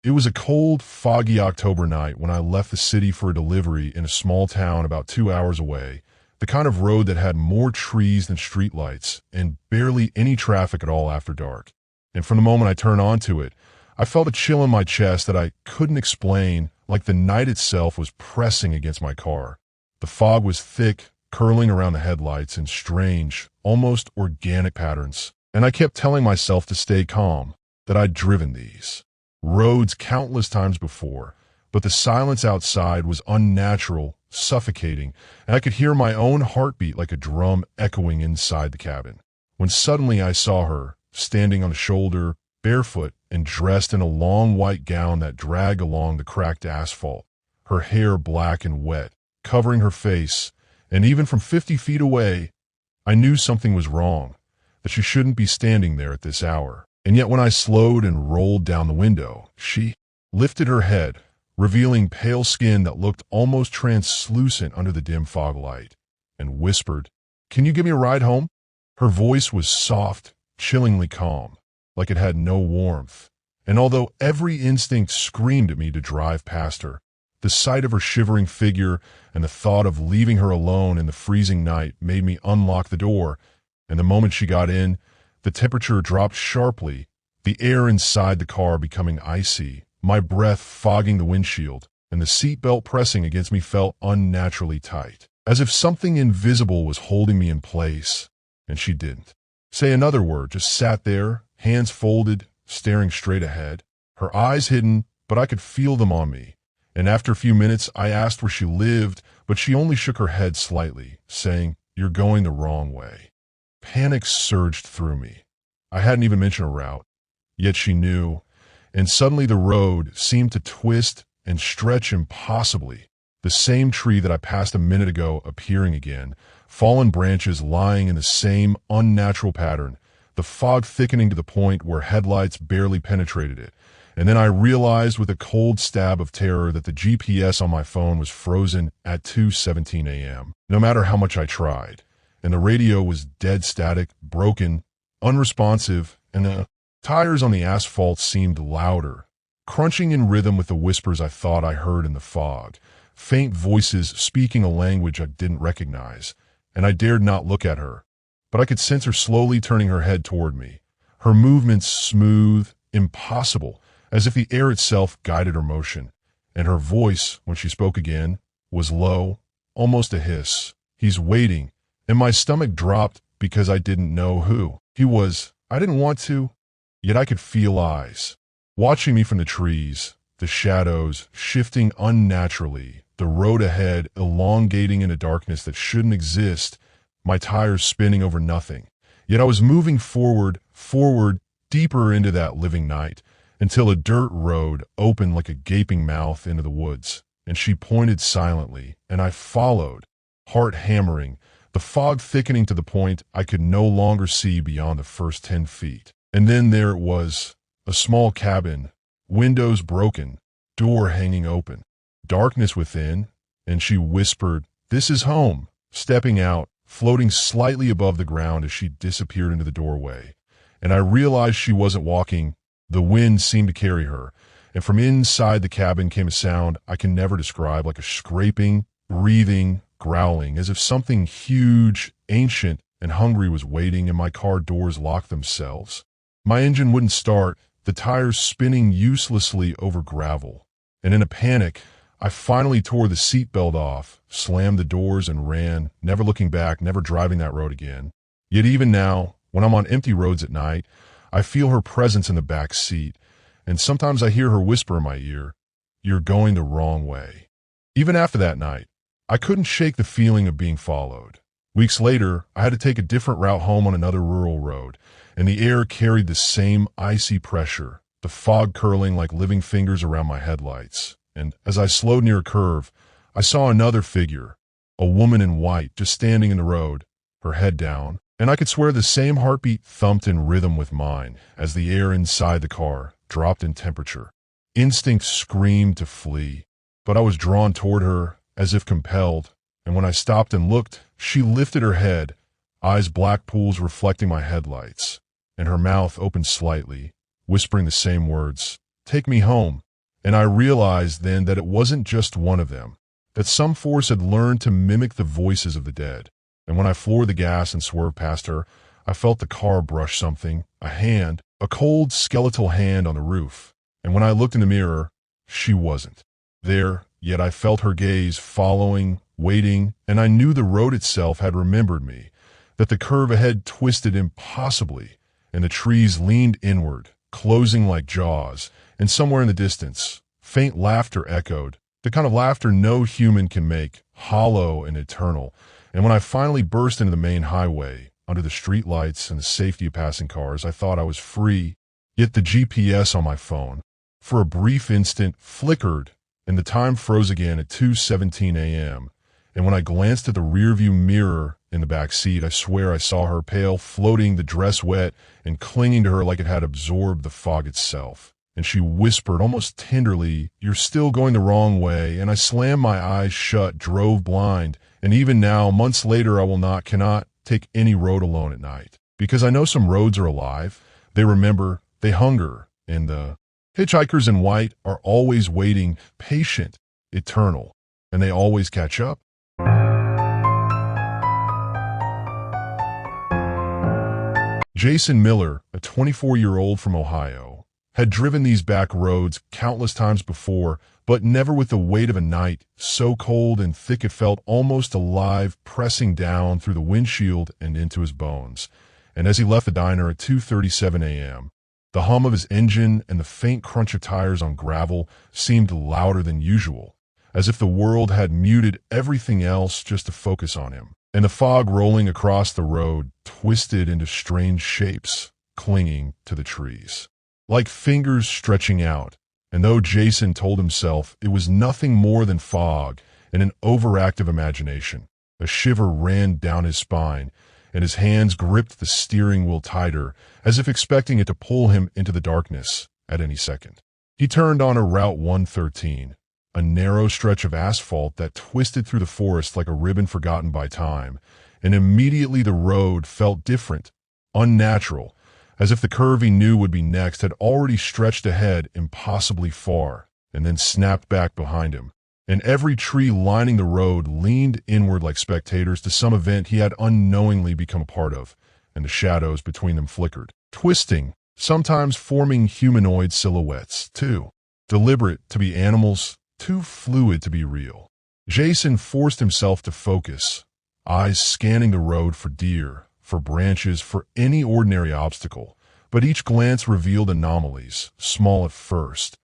It was a cold, foggy October night when I left the city for a delivery in a small town about 2 hours away, the kind of road that had more trees than streetlights and barely any traffic at all after dark. And from the moment I turned onto it, I felt a chill in my chest that I couldn't explain, like the night itself was pressing against my car. The fog was thick, curling around the headlights in strange, almost organic patterns, and I kept telling myself to stay calm, that I'd driven these roads countless times before, but the silence outside was unnatural, suffocating, and I could hear my own heartbeat like a drum echoing inside the cabin. When suddenly I saw her, standing on a shoulder, barefoot and dressed in a long white gown that dragged along the cracked asphalt, her hair black and wet, covering her face, and even from 50 feet away, I knew something was wrong, that she shouldn't be standing there at this hour. And yet when I slowed and rolled down the window, she lifted her head, revealing pale skin that looked almost translucent under the dim fog light, and whispered, "Can you give me a ride home?" Her voice was soft, chillingly calm, like it had no warmth. And although every instinct screamed at me to drive past her, the sight of her shivering figure and the thought of leaving her alone in the freezing night made me unlock the door, and the moment she got in, the temperature dropped sharply, the air inside the car becoming icy, my breath fogging the windshield, and the seatbelt pressing against me felt unnaturally tight, as if something invisible was holding me in place, and she didn't say another word, just sat there, hands folded, staring straight ahead, her eyes hidden, but I could feel them on me. And after a few minutes, I asked where she lived, but she only shook her head slightly, saying, "You're going the wrong way." Panic surged through me. I hadn't even mentioned a route, yet she knew, and suddenly the road seemed to twist and stretch impossibly, the same tree that I passed a minute ago appearing again, fallen branches lying in the same unnatural pattern, the fog thickening to the point where headlights barely penetrated it. And then I realized with a cold stab of terror that the GPS on my phone was frozen at 2:17 a.m., no matter how much I tried. And the radio was dead static, broken, unresponsive, and the tires on the asphalt seemed louder, crunching in rhythm with the whispers I thought I heard in the fog, faint voices speaking a language I didn't recognize, and I dared not look at her. But I could sense her slowly turning her head toward me, her movements smooth, impossible, as if the air itself guided her motion, and her voice, when she spoke again, was low, almost a hiss. "He's waiting," and my stomach dropped because I didn't know who he was. I didn't want to, yet I could feel eyes watching me from the trees, the shadows shifting unnaturally, the road ahead elongating in a darkness that shouldn't exist, my tires spinning over nothing. Yet I was moving forward, deeper into that living night, until a dirt road opened like a gaping mouth into the woods, and she pointed silently, and I followed, heart hammering, the fog thickening to the point I could no longer see beyond the first 10 feet. And then there it was, a small cabin, windows broken, door hanging open, darkness within, and she whispered, "This is home," stepping out, floating slightly above the ground as she disappeared into the doorway. And I realized she wasn't walking. The wind seemed to carry her, and from inside the cabin came a sound I can never describe, like a scraping, breathing, growling, as if something huge, ancient, and hungry was waiting, and my car doors locked themselves. My engine wouldn't start, the tires spinning uselessly over gravel, and in a panic, I finally tore the seatbelt off, slammed the doors, and ran, never looking back, never driving that road again. Yet even now, when I'm on empty roads at night, I feel her presence in the back seat, and sometimes I hear her whisper in my ear, "You're going the wrong way." Even after that night, I couldn't shake the feeling of being followed. Weeks later, I had to take a different route home on another rural road, and the air carried the same icy pressure, the fog curling like living fingers around my headlights. And as I slowed near a curve, I saw another figure, a woman in white, just standing in the road, her head down, and I could swear the same heartbeat thumped in rhythm with mine as the air inside the car dropped in temperature. Instinct screamed to flee, but I was drawn toward her as if compelled, and when I stopped and looked, she lifted her head, eyes black pools reflecting my headlights, and her mouth opened slightly, whispering the same words, "Take me home." And I realized then that it wasn't just one of them, that some force had learned to mimic the voices of the dead. And when I floored the gas and swerved past her, I felt the car brush something, a hand, a cold skeletal hand on the roof. And when I looked in the mirror, she wasn't there, yet I felt her gaze following, waiting, and I knew the road itself had remembered me, that the curve ahead twisted impossibly, and the trees leaned inward, closing like jaws, and somewhere in the distance, faint laughter echoed, the kind of laughter no human can make, hollow and eternal. And when I finally burst into the main highway, under the streetlights and the safety of passing cars, I thought I was free, yet the GPS on my phone, for a brief instant, flickered, and the time froze again at 2:17 a.m., and when I glanced at the rearview mirror in the back seat, I swear I saw her, pale, floating, the dress wet, and clinging to her like it had absorbed the fog itself. And she whispered almost tenderly, "You're still going the wrong way," and I slammed my eyes shut, drove blind, and even now, months later, cannot take any road alone at night. Because I know some roads are alive, they remember, they hunger, and the hitchhikers in white are always waiting, patient, eternal, and they always catch up. Jason Miller, a 24-year-old from Ohio, had driven these back roads countless times before, but never with the weight of a night, so cold and thick it felt almost alive, pressing down through the windshield and into his bones. And as he left the diner at 2:37 a.m., the hum of his engine and the faint crunch of tires on gravel seemed louder than usual, as if the world had muted everything else just to focus on him. And the fog rolling across the road twisted into strange shapes, clinging to the trees, like fingers stretching out. And though Jason told himself it was nothing more than fog and an overactive imagination, a shiver ran down his spine, and his hands gripped the steering wheel tighter, as if expecting it to pull him into the darkness at any second. He turned on a Route 113, a narrow stretch of asphalt that twisted through the forest like a ribbon forgotten by time, and immediately the road felt different, unnatural, as if the curve he knew would be next had already stretched ahead impossibly far, and then snapped back behind him. And every tree lining the road leaned inward like spectators to some event he had unknowingly become a part of, and the shadows between them flickered, twisting, sometimes forming humanoid silhouettes, too deliberate to be animals, too fluid to be real. Jason forced himself to focus, eyes scanning the road for deer, for branches, for any ordinary obstacle, but each glance revealed anomalies, small at first.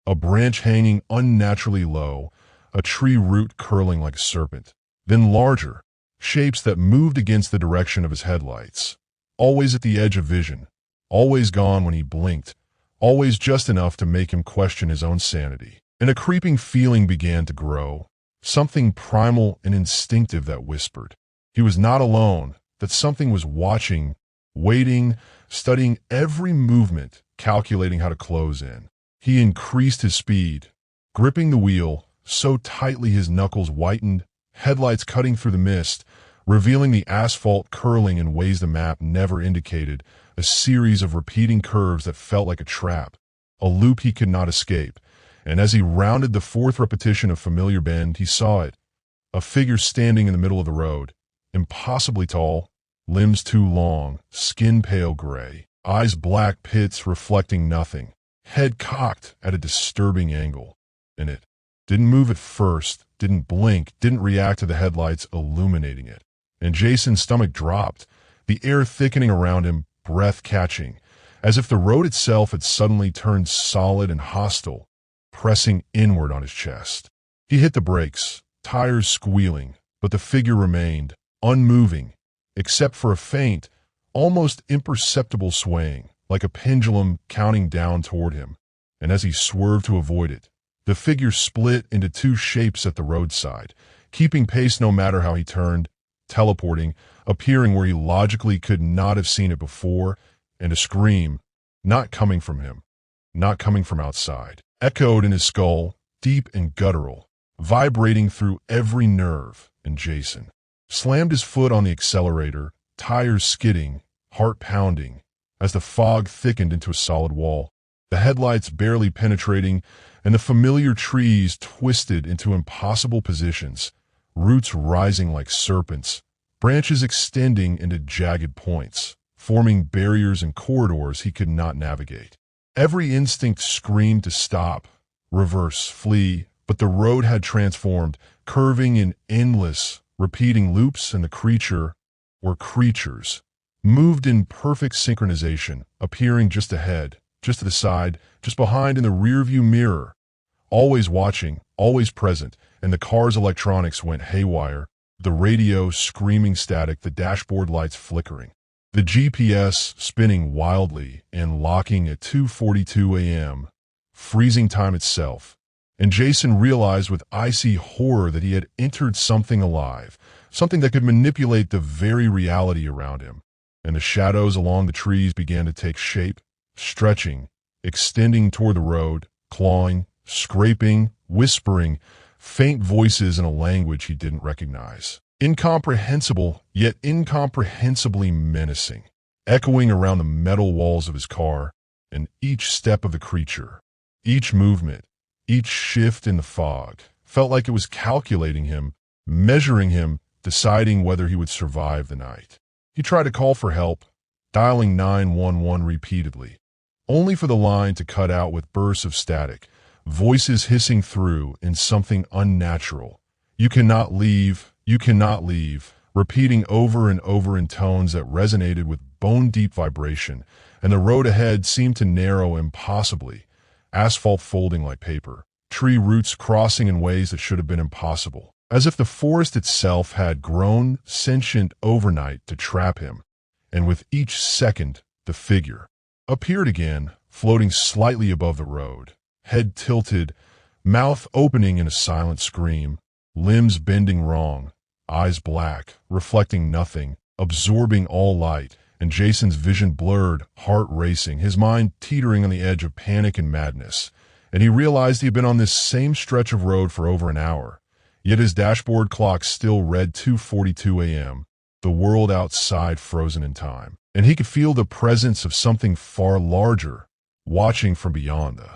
A branch hanging unnaturally low, a tree root curling like a serpent, then larger, shapes that moved against the direction of his headlights, always at the edge of vision, always gone when he blinked, always just enough to make him question his own sanity. And a creeping feeling began to grow, something primal and instinctive that whispered he was not alone, that something was watching, waiting, studying every movement, calculating how to close in. He increased his speed, gripping the wheel so tightly his knuckles whitened, headlights cutting through the mist, revealing the asphalt curling in ways the map never indicated, a series of repeating curves that felt like a trap, a loop he could not escape. And as he rounded the fourth repetition of familiar bend, he saw it, a figure standing in the middle of the road, impossibly tall, limbs too long, skin pale gray, eyes black pits reflecting nothing, head cocked at a disturbing angle. And it didn't move at first, didn't blink, didn't react to the headlights illuminating it. And Jason's stomach dropped, the air thickening around him, breath catching, as if the road itself had suddenly turned solid and hostile, pressing inward on his chest. He hit the brakes, tires squealing, but the figure remained, unmoving, except for a faint, almost imperceptible swaying, like a pendulum counting down toward him. And as he swerved to avoid it, the figure split into two shapes at the roadside, keeping pace no matter how he turned, teleporting, appearing where he logically could not have seen it before, and a scream, not coming from him, not coming from outside, echoed in his skull, deep and guttural, vibrating through every nerve, and Jason slammed his foot on the accelerator, tires skidding, heart pounding, as the fog thickened into a solid wall. the headlights barely penetrating, and the familiar trees twisted into impossible positions, roots rising like serpents, branches extending into jagged points, forming barriers and corridors he could not navigate. Every instinct screamed to stop, reverse, flee, but the road had transformed, curving in endless, repeating loops, and the creature, or creatures, moved in perfect synchronization, appearing just ahead, just to the side, just behind in the rearview mirror, always watching, always present, and the car's electronics went haywire, the radio screaming static, the dashboard lights flickering, the GPS spinning wildly and locking at 2:42 a.m., freezing time itself. And Jason realized with icy horror that he had entered something alive, something that could manipulate the very reality around him. And the shadows along the trees began to take shape, stretching, extending toward the road, clawing, scraping, whispering, faint voices in a language he didn't recognize. Incomprehensible, yet incomprehensibly menacing, echoing around the metal walls of his car, and each step of the creature, each movement, each shift in the fog, felt like it was calculating him, measuring him, deciding whether he would survive the night. He tried to call for help, dialing 911 repeatedly, only for the line to cut out with bursts of static, voices hissing through in something unnatural. "You cannot leave, you cannot leave," repeating over and over in tones that resonated with bone-deep vibration, and the road ahead seemed to narrow impossibly, asphalt folding like paper, tree roots crossing in ways that should have been impossible, as if the forest itself had grown sentient overnight to trap him. And with each second, the figure appeared again, floating slightly above the road, head tilted, mouth opening in a silent scream, limbs bending wrong, eyes black, reflecting nothing, absorbing all light, and Jason's vision blurred, heart racing, his mind teetering on the edge of panic and madness. And he realized he had been on this same stretch of road for over an hour, yet his dashboard clock still read 2:42 a.m., the world outside frozen in time. And he could feel the presence of something far larger, watching from beyond the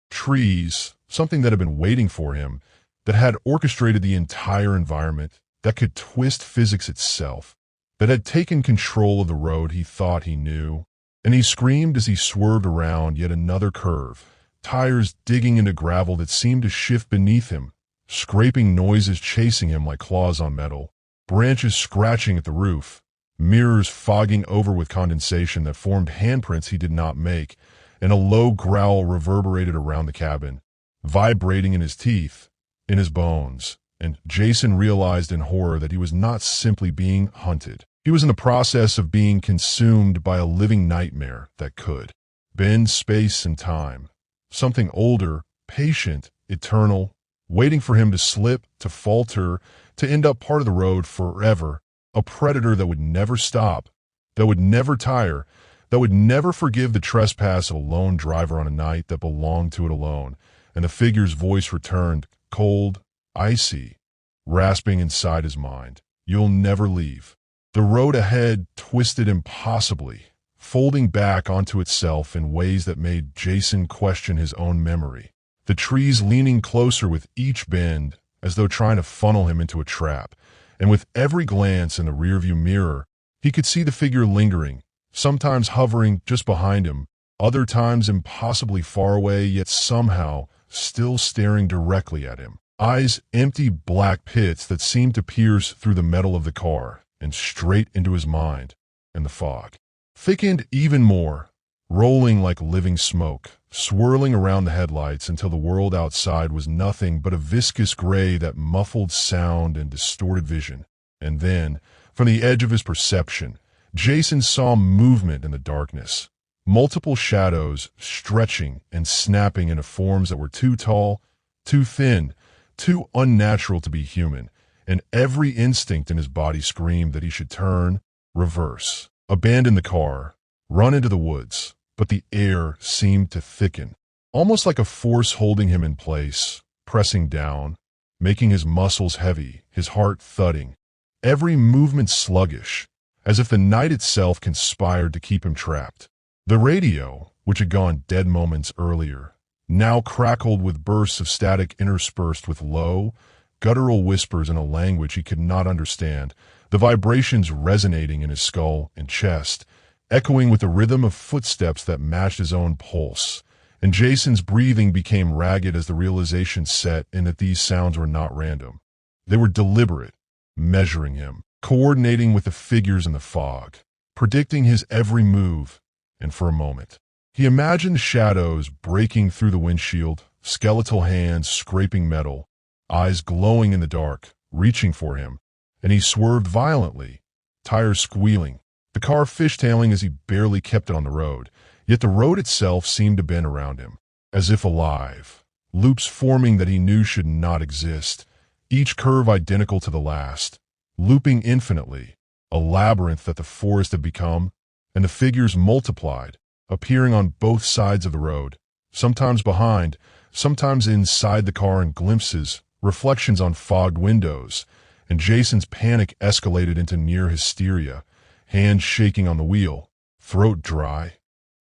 trees, something that had been waiting for him, that had orchestrated the entire environment, that could twist physics itself, that had taken control of the road he thought he knew. And he screamed as he swerved around yet another curve, tires digging into gravel that seemed to shift beneath him, scraping noises chasing him like claws on metal, branches scratching at the roof, mirrors fogging over with condensation that formed handprints he did not make, and a low growl reverberated around the cabin, vibrating in his teeth, in his bones. And Jason realized in horror that he was not simply being hunted. He was in the process of being consumed by a living nightmare that could bend space and time. Something older, patient, eternal, waiting for him to slip, to falter, to end up part of the road forever. A predator that would never stop, that would never tire, that would never forgive the trespass of a lone driver on a night that belonged to it alone. And the figure's voice returned, cold, icy, rasping inside his mind. "You'll never leave." The road ahead twisted impossibly, folding back onto itself in ways that made Jason question his own memory. The trees leaning closer with each bend, as though trying to funnel him into a trap. And with every glance in the rearview mirror, he could see the figure lingering, sometimes hovering just behind him, other times impossibly far away, yet somehow still staring directly at him. Eyes empty black pits that seemed to pierce through the metal of the car and straight into his mind. And the fog thickened even more, rolling like living smoke, swirling around the headlights until the world outside was nothing but a viscous gray that muffled sound and distorted vision. And then, from the edge of his perception, Jason saw movement in the darkness. Multiple shadows stretching and snapping into forms that were too tall, too thin, too unnatural to be human, and every instinct in his body screamed that he should turn, reverse, abandon the car, run into the woods. But the air seemed to thicken, almost like a force holding him in place, pressing down, making his muscles heavy, his heart thudding, every movement sluggish, as if the night itself conspired to keep him trapped. The radio, which had gone dead moments earlier, now crackled with bursts of static interspersed with low, guttural whispers in a language he could not understand, the vibrations resonating in his skull and chest, echoing with the rhythm of footsteps that matched his own pulse. And Jason's breathing became ragged as the realization set in that these sounds were not random. They were deliberate, measuring him, coordinating with the figures in the fog, predicting his every move. And for a moment, he imagined shadows breaking through the windshield, skeletal hands scraping metal, eyes glowing in the dark, reaching for him, and he swerved violently, tires squealing, the car fishtailing as he barely kept it on the road, yet the road itself seemed to bend around him, as if alive, loops forming that he knew should not exist, each curve identical to the last, looping infinitely, a labyrinth that the forest had become, and the figures multiplied, appearing on both sides of the road, sometimes behind, sometimes inside the car in glimpses, reflections on fogged windows, and Jason's panic escalated into near hysteria, hands shaking on the wheel, throat dry,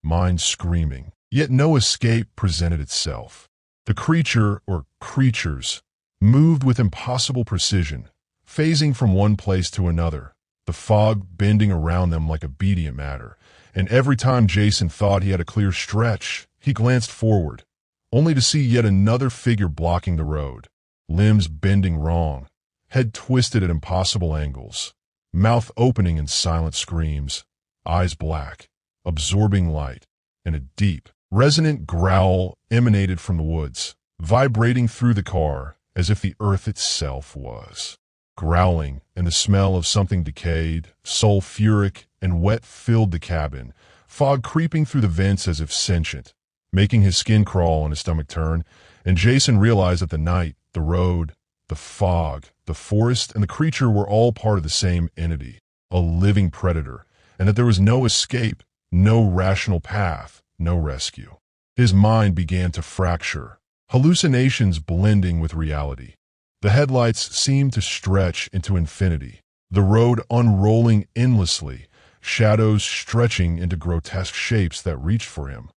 mind screaming. Yet no escape presented itself. The creature, or creatures, moved with impossible precision, phasing from one place to another, the fog bending around them like obedient matter, and every time Jason thought he had a clear stretch, he glanced forward, only to see yet another figure blocking the road, limbs bending wrong, head twisted at impossible angles, mouth opening in silent screams, eyes black, absorbing light, and a deep, resonant growl emanated from the woods, vibrating through the car as if the earth itself was. Growling, and the smell of something decayed, sulfuric, and wet filled the cabin, fog creeping through the vents as if sentient, making his skin crawl and his stomach turn, and Jason realized that the night, the road, the fog, the forest, and the creature were all part of the same entity, a living predator, and that there was no escape, no rational path, no rescue. His mind began to fracture, hallucinations blending with reality. The headlights seemed to stretch into infinity, the road unrolling endlessly, shadows stretching into grotesque shapes that reached for him,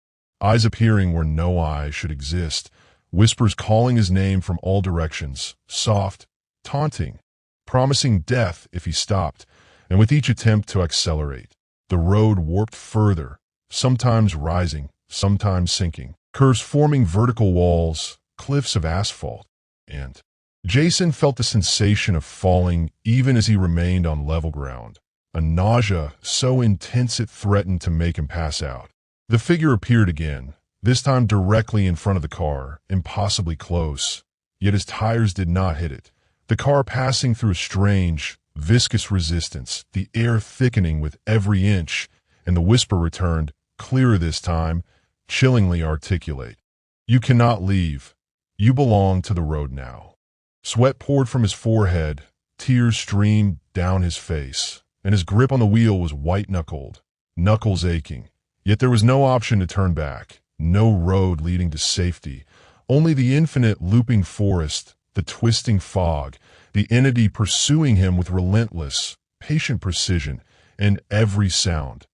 eyes appearing where no eyes should exist, whispers calling his name from all directions, soft, taunting, promising death if he stopped, and with each attempt to accelerate, the road warped further, sometimes rising, sometimes sinking, curves forming vertical walls, cliffs of asphalt, and Jason felt the sensation of falling even as he remained on level ground, a nausea so intense it threatened to make him pass out. The figure appeared again, this time directly in front of the car, impossibly close, yet his tires did not hit it. The car passing through a strange, viscous resistance, the air thickening with every inch, and the whisper returned, clearer this time, chillingly articulate. "You cannot leave. You belong to the road now." Sweat poured from his forehead, tears streamed down his face, and his grip on the wheel was white-knuckled, knuckles aching. Yet there was no option to turn back, no road leading to safety, only the infinite looping forest, the twisting fog, the entity pursuing him with relentless, patient precision, and every sound.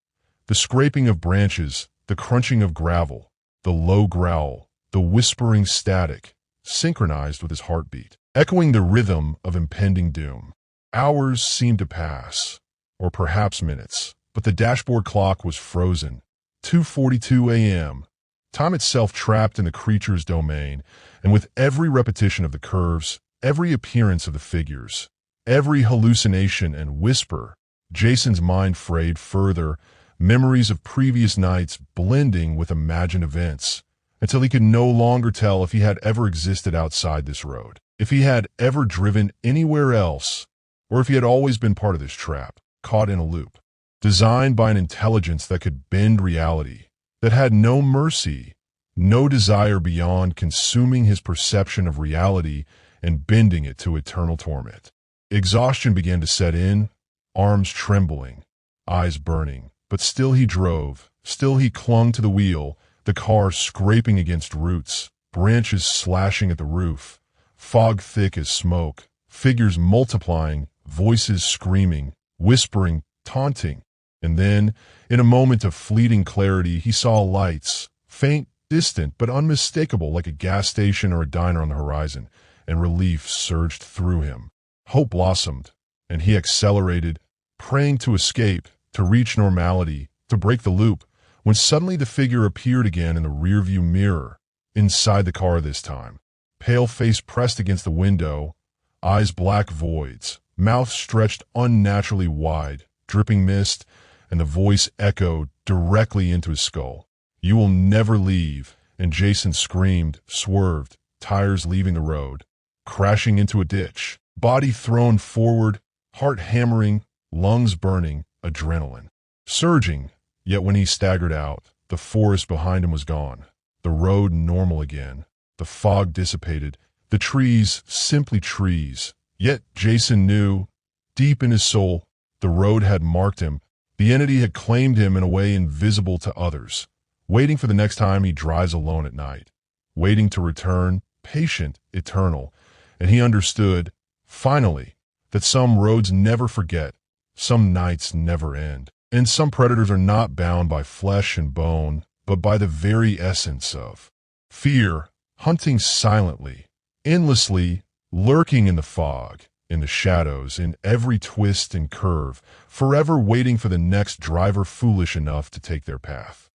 The scraping of branches, the crunching of gravel, the low growl, the whispering static, synchronized with his heartbeat, echoing the rhythm of impending doom. Hours seemed to pass, or perhaps minutes, but the dashboard clock was frozen. 2:42 a.m. Time itself trapped in the creature's domain, and with every repetition of the curves, every appearance of the figures, every hallucination and whisper, Jason's mind frayed further, memories of previous nights blending with imagined events, until he could no longer tell if he had ever existed outside this road, if he had ever driven anywhere else, or if he had always been part of this trap, caught in a loop, designed by an intelligence that could bend reality, that had no mercy, no desire beyond consuming his perception of reality and bending it to eternal torment. Exhaustion began to set in, arms trembling, eyes burning, but still he drove, still he clung to the wheel, the car scraping against roots, branches slashing at the roof, fog thick as smoke, figures multiplying, voices screaming, whispering, taunting. And then, in a moment of fleeting clarity, he saw lights, faint, distant, but unmistakable, like a gas station or a diner on the horizon, and relief surged through him. Hope blossomed, and he accelerated, praying to escape, to reach normality, to break the loop, when suddenly the figure appeared again in the rearview mirror, inside the car this time. Pale face pressed against the window, eyes black voids, mouth stretched unnaturally wide, dripping mist, and the voice echoed directly into his skull. "You will never leave," and Jason screamed, swerved, tires leaving the road, crashing into a ditch, body thrown forward, heart hammering, lungs burning, adrenaline surging. Yet when he staggered out, the forest behind him was gone, the road normal again, the fog dissipated, the trees simply trees. Yet Jason knew, deep in his soul, the road had marked him. The entity had claimed him in a way invisible to others, waiting for the next time he drives alone at night, waiting to return, patient, eternal. And he understood, finally, that some roads never forget, some nights never end, and some predators are not bound by flesh and bone, but by the very essence of fear, hunting silently, endlessly, lurking in the fog, in the shadows, in every twist and curve, forever waiting for the next driver foolish enough to take their path.